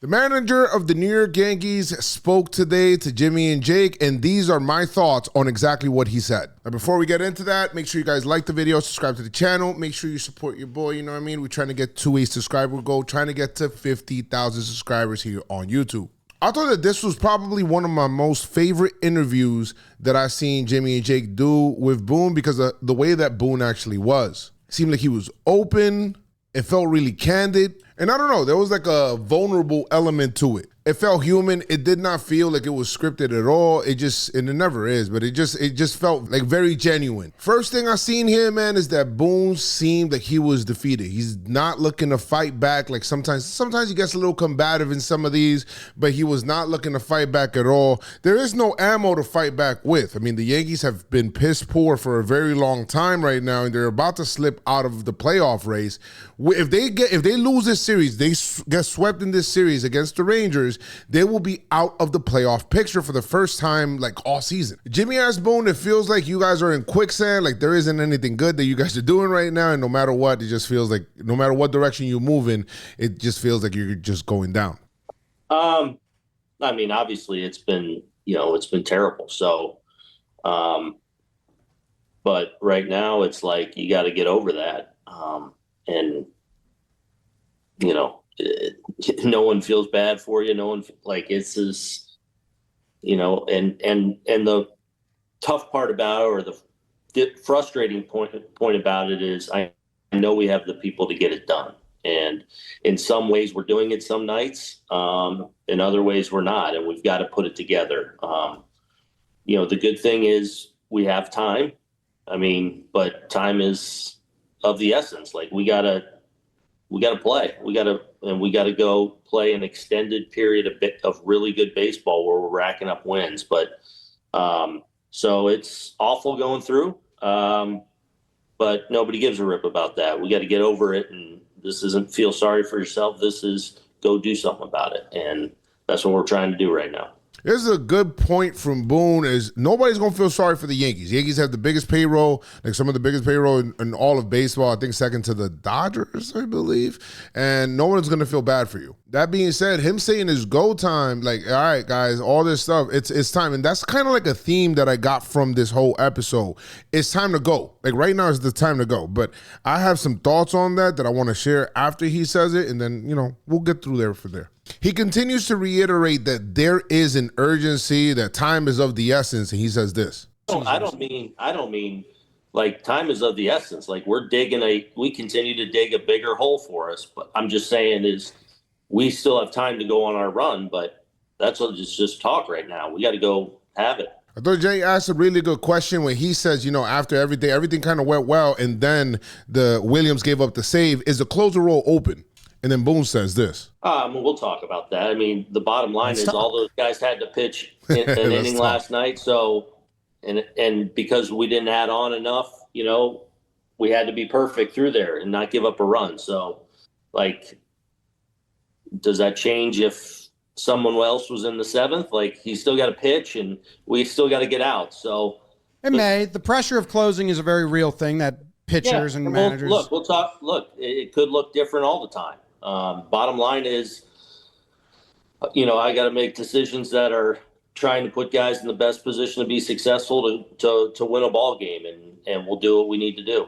The manager of the New York Yankees spoke today to Jimmy and Jake, and these are my thoughts on exactly what he said. Now, before we get into that, make sure you guys like the video, subscribe to the channel, make sure you support your boy, you know what I mean? We're trying to get to a subscriber goal, trying to get to 50,000 subscribers here on YouTube. I thought that this was probably one of my most favorite interviews that I've seen Jimmy and Jake do with Boone because of the way that Boone actually was. It seemed like he was open. It felt really candid. And I don't know, there was like a vulnerable element to it. It felt human. It did not feel like it was scripted at all. And it never is, but it just felt like very genuine. First thing I seen here, man, is that Boone seemed like he was defeated. He's not looking to fight back. Like sometimes he gets a little combative in some of these, but he was not looking to fight back at all. There is no ammo to fight back with. I mean, the Yankees have been piss poor for a very long time right now, and they're about to slip out of the playoff race. If they lose this series, they get swept in this series against the Rangers, they will be out of the playoff picture for the first time like all season. Jimmy asked Boone, it feels like you guys are in quicksand, like there isn't anything good that you guys are doing right now, and no matter what, it just feels like no matter what direction you move in, it just feels like you're just going down. I mean, obviously it's been terrible. So, but right now it's like you got to get over that. And no one feels bad for you. No one it's just, and the tough part about it, or the frustrating point about it is I know we have the people to get it done. And in some ways we're doing it some nights. In other ways we're not, and we've got to put it together. The good thing is we have time. I mean, but time is of the essence. Like we gotta play. We gotta go play an extended period of really good baseball where we're racking up wins. But so it's awful going through. But nobody gives a rip about that. We got to get over it. And this isn't feel sorry for yourself. This is go do something about it. And that's what we're trying to do right now. This is a good point from Boone is nobody's going to feel sorry for the Yankees. Yankees have the biggest payroll, like some of the biggest payroll in all of baseball, I think second to the Dodgers, I believe, and no one's going to feel bad for you. That being said, him saying it's go time, like, all right, guys, all this stuff, it's time. And that's kind of like a theme that I got from this whole episode. It's time to go. Like right now is the time to go. But I have some thoughts on that I want to share after he says it, and then, we'll get through there from there. He continues to reiterate that there is an urgency, that time is of the essence, and he says this. I don't mean like time is of the essence. Like we continue to dig a bigger hole for us. But I'm just saying is we still have time to go on our run, but that's what it's just talk right now. We got to go have it. I thought Jay asked a really good question when he says, after everything kind of went well, and then the Williams gave up the save. Is the closer role open? And then Boone says this. We'll talk about that. I mean, the bottom line is all those guys had to pitch an inning last night. So, and because we didn't add on enough, we had to be perfect through there and not give up a run. So, does that change if someone else was in the seventh? Like, he's still got to pitch and we still got to get out. So, it may. The pressure of closing is a very real thing that pitchers and managers. We'll talk. Look, it could look different all the time. Bottom line is, I got to make decisions that are trying to put guys in the best position to be successful to win a ball game, and we'll do what we need to do.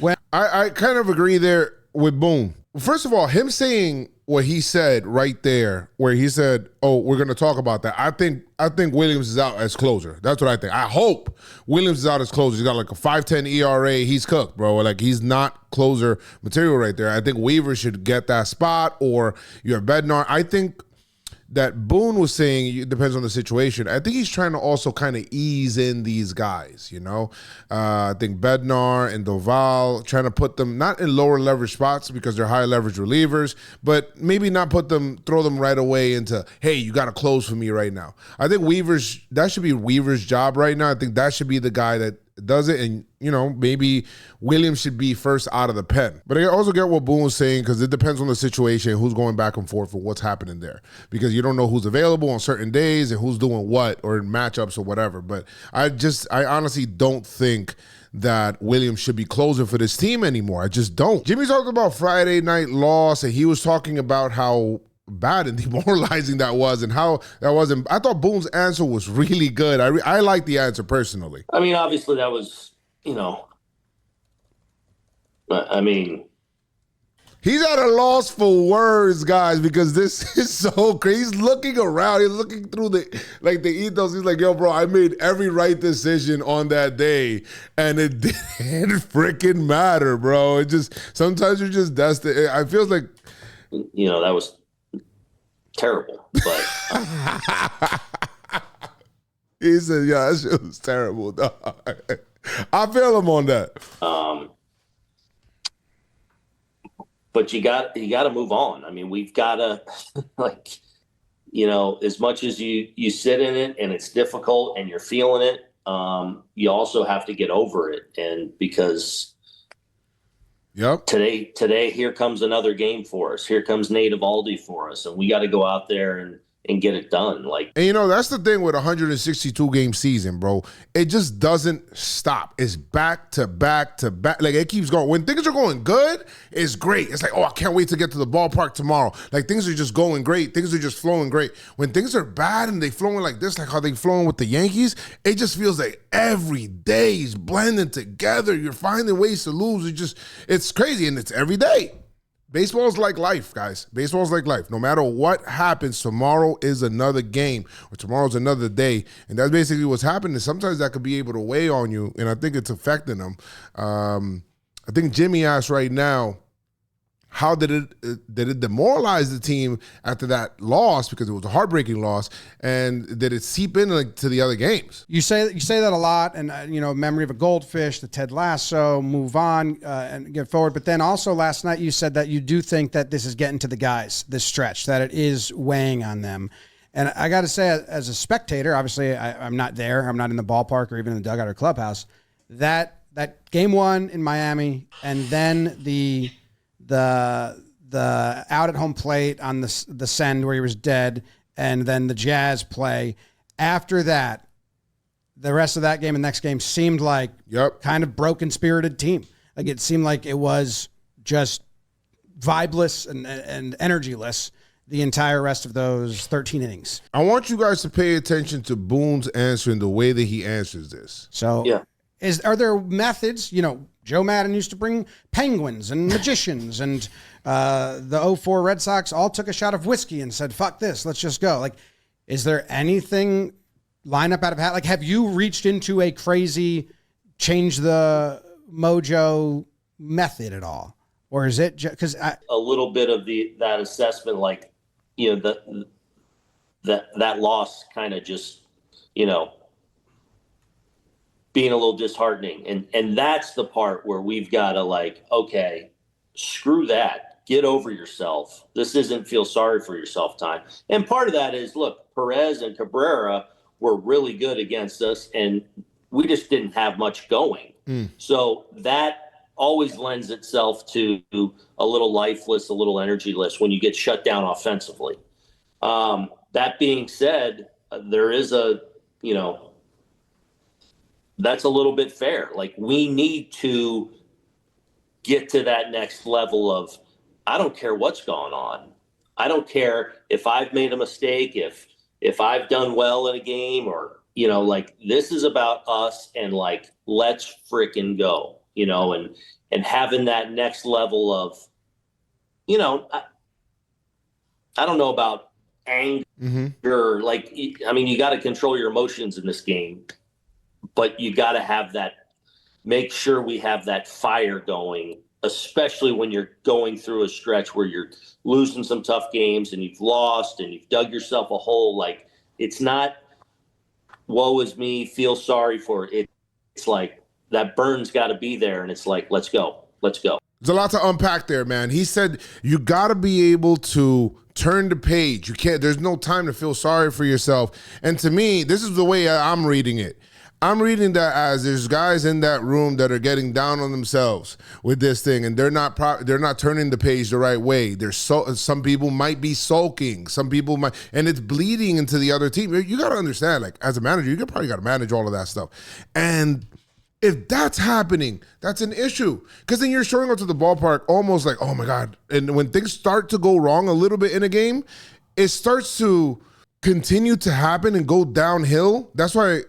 Well, I kind of agree there with Boone. First of all, him saying what he said right there, where he said, "Oh, we're going to talk about that." I think Williams is out as closer. That's what I think. I hope Williams is out as closer. He's got like a 5.10 ERA. He's cooked, bro. Like he's not closer material right there. I think Weaver should get that spot, or you have Bednar. I think that Boone was saying it depends on the situation. I think he's trying to also kind of ease in these guys, I think Bednar and Doval, trying to put them not in lower leverage spots because they're high leverage relievers, but maybe not throw them right away into, hey, you got to close for me right now. I think that should be Weaver's job right now. I think that should be the guy that does it, and maybe Williams should be first out of the pen. But I also get what Boone was saying, because it depends on the situation, who's going back and forth for what's happening there, because you don't know who's available on certain days and who's doing what, or in matchups or whatever. But I honestly don't think that Williams should be closing for this team anymore. I just don't. Jimmy talked about Friday night loss, and he was talking about how bad and demoralizing that was, and how that wasn't. I thought Boone's answer was really good. I like the answer personally. I mean, obviously that was, I mean, he's at a loss for words, guys, because this is so crazy. He's looking around. He's looking through the ethos. He's like, yo, bro, I made every right decision on that day, and it didn't freaking matter, bro. It just, sometimes you're just destined. I feel like, that was terrible, but he said, yeah, that shit was terrible, dog. I feel him on that. But you got to move on. I mean, we've got to, as much as you sit in it and it's difficult and you're feeling it, you also have to get over it. And because today, here comes another game for us. Here comes Nate Eovaldi for us, and we got to go out there and get it done. And that's the thing with a 162 game season, bro. It just doesn't stop. It's back to back to back. Like, it keeps going. When things are going good, it's great. It's like, oh, I can't wait to get to the ballpark tomorrow. Like, things are just going great. Things are just flowing great. When things are bad and they flowing like this, like how they flowing with the Yankees, it just feels like every day is blending together. You're finding ways to lose. It's crazy, and it's every day. Baseball is like life, guys. Baseball is like life. No matter what happens, tomorrow is another game, or tomorrow's another day. And that's basically what's happening. Sometimes that could be able to weigh on you, and I think it's affecting them. I think Jimmy asked right now, how did it demoralize the team after that loss, because it was a heartbreaking loss, and did it seep in to the other games? You say that a lot, and memory of a goldfish, the Ted Lasso, move on and get forward. But then also last night you said that you do think that this is getting to the guys, this stretch, that it is weighing on them. And I got to say, as a spectator, obviously I'm not there, I'm not in the ballpark or even in the dugout or clubhouse. That game one in Miami, and then the out at home plate on the send where he was dead, and then the Jazz play. After that, the rest of that game and next game seemed like kind of broken spirited team. Like, it seemed like it was just vibeless and energyless the entire rest of those 13 innings. I want you guys to pay attention to Boone's answer and the way that he answers this. So are there methods? Joe Madden used to bring penguins and magicians, and the 04 Red Sox all took a shot of whiskey and said, fuck this, let's just go. Like, is there anything lineup out of hat? Like, have you reached into a crazy change the mojo method at all? Or is it just because a little bit of that assessment, like, that loss kind of just, being a little disheartening. And that's the part where we've got to, like, okay, screw that. Get over yourself. This isn't feel sorry for yourself time. And part of that is, look, Perez and Cabrera were really good against us, and we just didn't have much going. So that always lends itself to a little lifeless, a little energyless when you get shut down offensively. That being said, there is that's a little bit fair. Like, we need to get to that next level of, I don't care what's going on. I don't care if I've made a mistake, if I've done well in a game, or, like, this is about us, and, like, let's freaking go, and having that next level of, I don't know about anger. Like, I mean, you got to control your emotions in this game, but you got to have that, make sure we have that fire going, especially when you're going through a stretch where you're losing some tough games and you've lost and you've dug yourself a hole. Like, it's not woe is me, feel sorry for it. It's like that burn's got to be there, and it's like, let's go. There's a lot to unpack there, man. He said you got to be able to turn the page. You can't, there's no time to feel sorry for yourself. And to me, this is the way I'm reading it. I'm reading that as there's guys in that room that are getting down on themselves with this thing, and they're not turning the page the right way. Some people might be sulking, some people might, and it's bleeding into the other team. You got to understand, like, as a manager, you probably got to manage all of that stuff. And If that's happening, that's an issue. Because then you're showing up to the ballpark almost like, oh my God. And when things start to go wrong a little bit in a game, it starts to continue to happen and go downhill. That's why,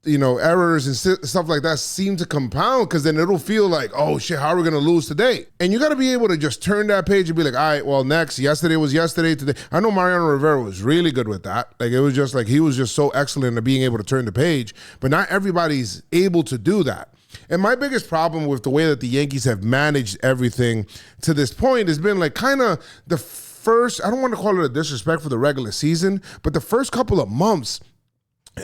errors and stuff like that seem to compound, because then it'll feel like, oh shit, how are we going to lose today? And you got to be able to just turn that page and be like, all right, well, next, yesterday was yesterday, today. I know Mariano Rivera was really good with that. Like, it was just like, he was just so excellent at being able to turn the page, but not everybody's able to do that. And my biggest problem with the way that the Yankees have managed everything to this point has been like kind of the first, I don't want to call it a disrespect for the regular season, but the first couple of months.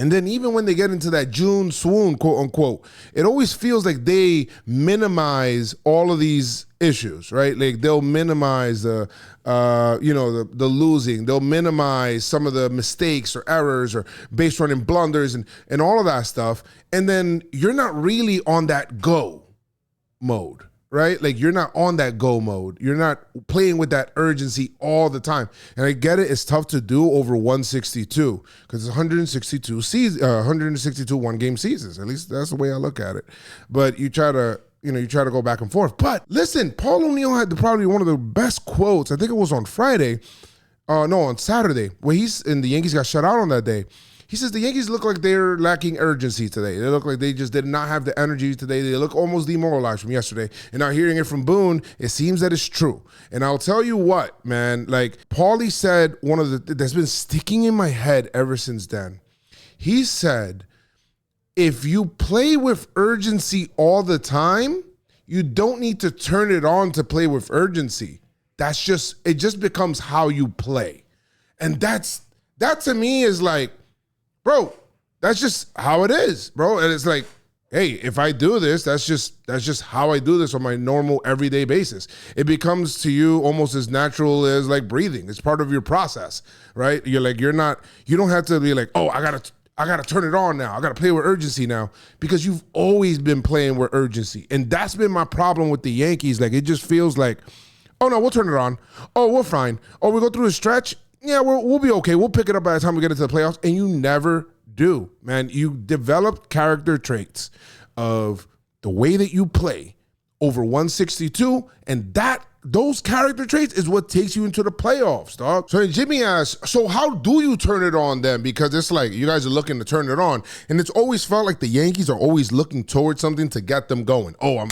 And then even when they get into that June swoon, quote unquote, it always feels like they minimize all of these issues, right? Like they'll minimize the losing. They'll minimize some of the mistakes or errors or base running blunders and all of that stuff. And then you're not really on that go mode, right? Like you're not on that go mode. You're not playing with that urgency all the time. And I get it. It's tough to do over 162 because it's 162 one-game seasons. At least that's the way I look at it. But you try to go back and forth. But listen, Paul O'Neill had probably one of the best quotes. I think it was on Saturday, where the Yankees got shut out on that day. He says the Yankees look like they're lacking urgency today. They look like they just did not have the energy today. They look almost demoralized from yesterday. And now hearing it from Boone, it seems that it's true. And I'll tell you what, man, like Paulie said, that's been sticking in my head ever since then. He said, if you play with urgency all the time, you don't need to turn it on to play with urgency. It just becomes how you play. And that to me is like, bro, that's just how it is, bro. And it's like, hey, if I do this, that's just how I do this on my normal everyday basis. It becomes to you almost as natural as like breathing. It's part of your process, right? You don't have to be like, oh, I gotta turn it on now. I gotta play with urgency now, because you've always been playing with urgency. And that's been my problem with the Yankees. Like, it just feels like, oh no, we'll turn it on. Oh, we're fine. Oh, we go through a stretch. Yeah, we'll be okay. We'll pick it up by the time we get into the playoffs. And you never do, man. You develop character traits of the way that you play over 162, and those character traits is what takes you into the playoffs, dog. So Jimmy asks, so how do you turn it on then? Because it's like you guys are looking to turn it on, and it's always felt like the Yankees are always looking towards something to get them going. Oh, I'm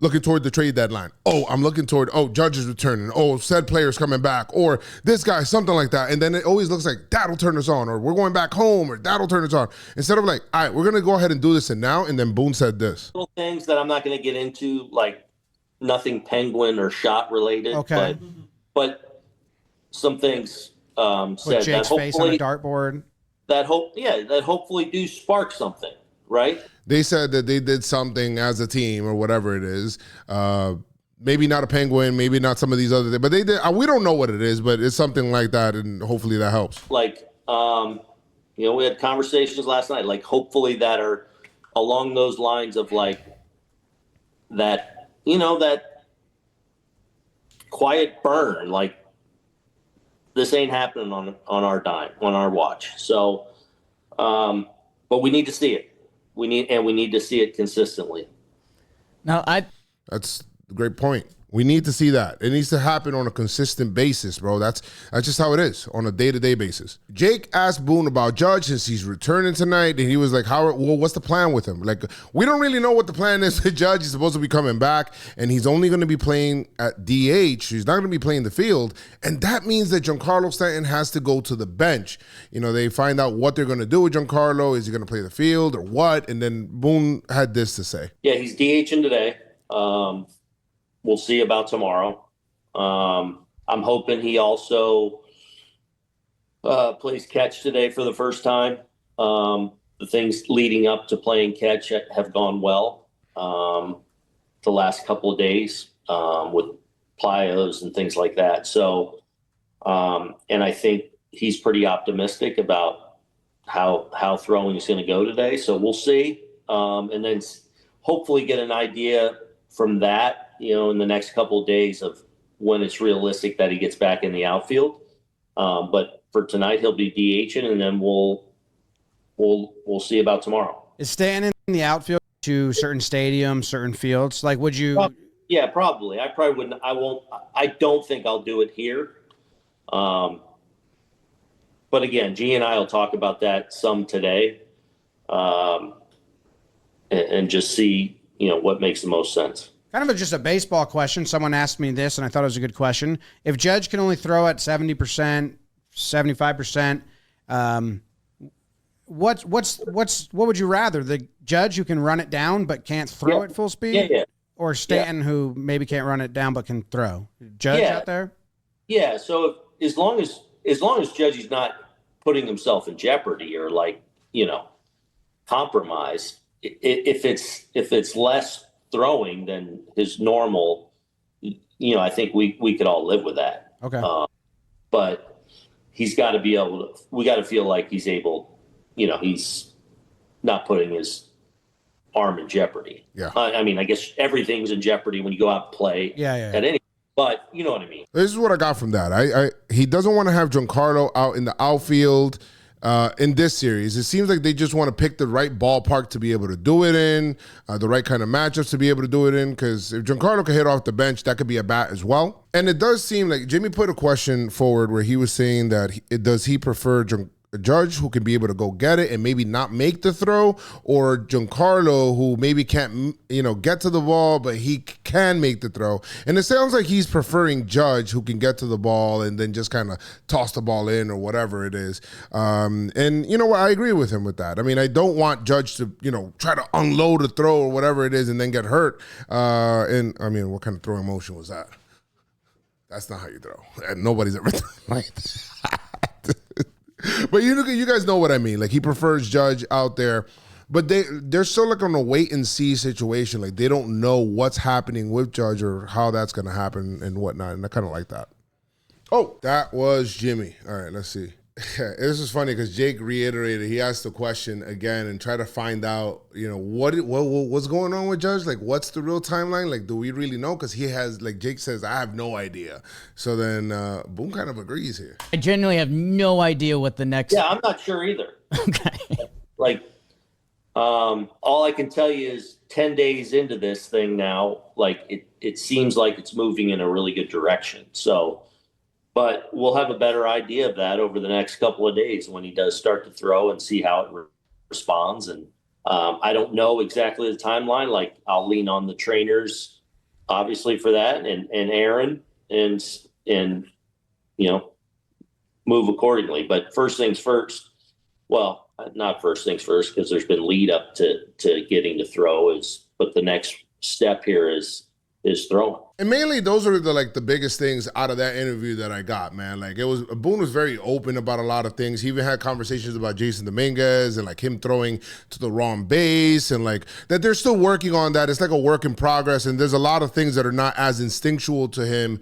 looking toward the trade deadline. Oh, I'm looking toward, Judge is returning. Oh, said player's coming back. Or this guy, something like that. And then it always looks like that'll turn us on. Or we're going back home. Or that'll turn us on. Instead of like, all right, we're going to go ahead and do this and now. And then Boone said this. Little things that I'm not going to get into, like nothing Penguin or shot related. Okay. But some things said With Jake's that face on a dartboard. That hopefully do spark something, right? They said that they did something as a team or whatever it is. Maybe not a Penguin, maybe not some of these other things, but they did. We don't know what it is, but it's something like that, and hopefully that helps. Like, we had conversations last night, like hopefully that are along those lines of like that, that quiet burn, like this ain't happening on our dime, on our watch. So, but we need to see it. We need to see it consistently. That's a great point. We need to see that. It needs to happen on a consistent basis, bro. That's just how it is on a day-to-day basis. Jake asked Boone about Judge since he's returning tonight, and he was like, what's the plan with him? Like, we don't really know what the plan is with Judge. He's supposed to be coming back, and he's only going to be playing at DH. He's not going to be playing the field, and that means that Giancarlo Stanton has to go to the bench. They find out what they're going to do with Giancarlo. Is he going to play the field or what? And then Boone had this to say. Yeah, he's DHing today. We'll see about tomorrow. I'm hoping he also plays catch today for the first time. The things leading up to playing catch have gone well the last couple of days with plyos and things like that. So, and I think he's pretty optimistic about how throwing is going to go today. So we'll see. And then hopefully get an idea from that, in the next couple of days of when it's realistic that he gets back in the outfield. But for tonight, he'll be DHing, and then we'll see about tomorrow. Is Stanton in the outfield to certain stadiums, certain fields? Like, would you? Yeah, probably. I probably wouldn't. I won't. I don't think I'll do it here. But again, G and I will talk about that some today, and just see, what makes the most sense. Kind of just a baseball question. Someone asked me this, and I thought it was a good question. If Judge can only throw at 70%, 75%, what would you rather? The Judge who can run it down but can't throw at full speed? Yeah. Or Stanton who maybe can't run it down but can throw? Judge out there? Yeah. So as long as Judge is not putting himself in jeopardy or compromise, if it's less throwing than his normal, I think we could all live with that. Okay. But he's got to be able to. We got to feel like he's able. He's not putting his arm in jeopardy. Yeah. I mean, I guess everything's in jeopardy when you go out and play. Yeah. At any. But you know what I mean. This is what I got from that. He doesn't want to have Giancarlo out in the outfield in this series. It seems like they just want to pick the right ballpark to be able to do it in, the right kind of matchups to be able to do it in, because if Giancarlo can hit off the bench, that could be a bat as well. And it does seem like Jimmy put a question forward where he was saying that does he prefer a Judge who can be able to go get it and maybe not make the throw, or Giancarlo who maybe can't, get to the ball, but he can make the throw. And it sounds like he's preferring Judge who can get to the ball and then just kind of toss the ball in or whatever it is. And you know what? I agree with him with that. I mean, I don't want Judge to, try to unload a throw or whatever it is and then get hurt. And I mean, what kind of throwing motion was that? That's not how you throw. And nobody's ever thrown like that. But you guys know what I mean. Like, he prefers Judge out there, but they're still like on a wait and see situation. Like, they don't know what's happening with Judge or how that's going to happen and whatnot. And I kind of like that. Oh, that was Jimmy. All right, let's see. This is funny because Jake reiterated. He asked the question again and tried to find out, what's going on with Judge? Like, what's the real timeline? Like, do we really know? Because he has, like Jake says, I have no idea. So then Boone kind of agrees here. I genuinely have no idea what the next. Yeah, I'm not sure either. Okay. Like, all I can tell you is 10 days into this thing now, like it seems like it's moving in a really good direction. So. But we'll have a better idea of that over the next couple of days when he does start to throw and see how it responds. And I don't know exactly the timeline. Like, I'll lean on the trainers, obviously, for that, and Aaron, and move accordingly. But first things first. Well, not first things first, because there's been lead up to getting to throw. But the next step here is throwing. And mainly those are the biggest things out of that interview that I got, man. Like, Boone was very open about a lot of things. He even had conversations about Jason Dominguez and like him throwing to the wrong base and like that they're still working on that. It's like a work in progress, and there's a lot of things that are not as instinctual to him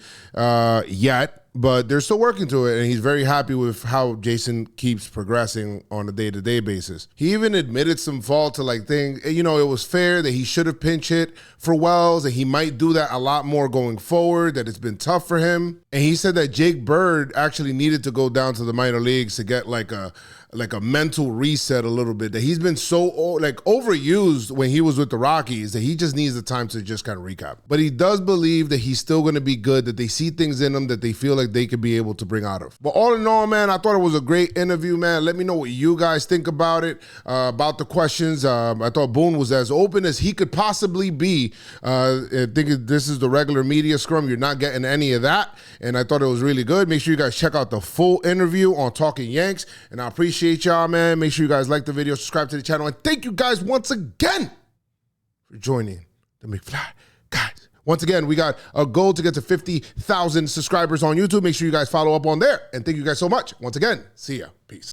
yet. But they're still working to it, and he's very happy with how Jason keeps progressing on a day-to-day basis. He even admitted some fault to things. It was fair that he should have pinch hit for Wells, and he might do that a lot more going forward, that it's been tough for him. And he said that Jake Bird actually needed to go down to the minor leagues to get like a mental reset a little bit, that he's been so overused when he was with the Rockies that he just needs the time to just kind of recap. But he does believe that he's still going to be good, that they see things in him that they feel like they could be able to bring out of. But all in all, man, I thought it was a great interview, man. Let me know what you guys think about it, about the questions. I thought Boone was as open as he could possibly be. I think this is the regular media scrum. You're not getting any of that. And I thought it was really good. Make sure you guys check out the full interview on Talkin Yanks. And I appreciate y'all, man. Make sure you guys like the video, subscribe to the channel, and thank you guys once again for joining the McFly guys. Once again, we got a goal to get to 50,000 subscribers on YouTube. Make sure you guys follow up on there. And thank you guys so much. Once again, see ya. Peace.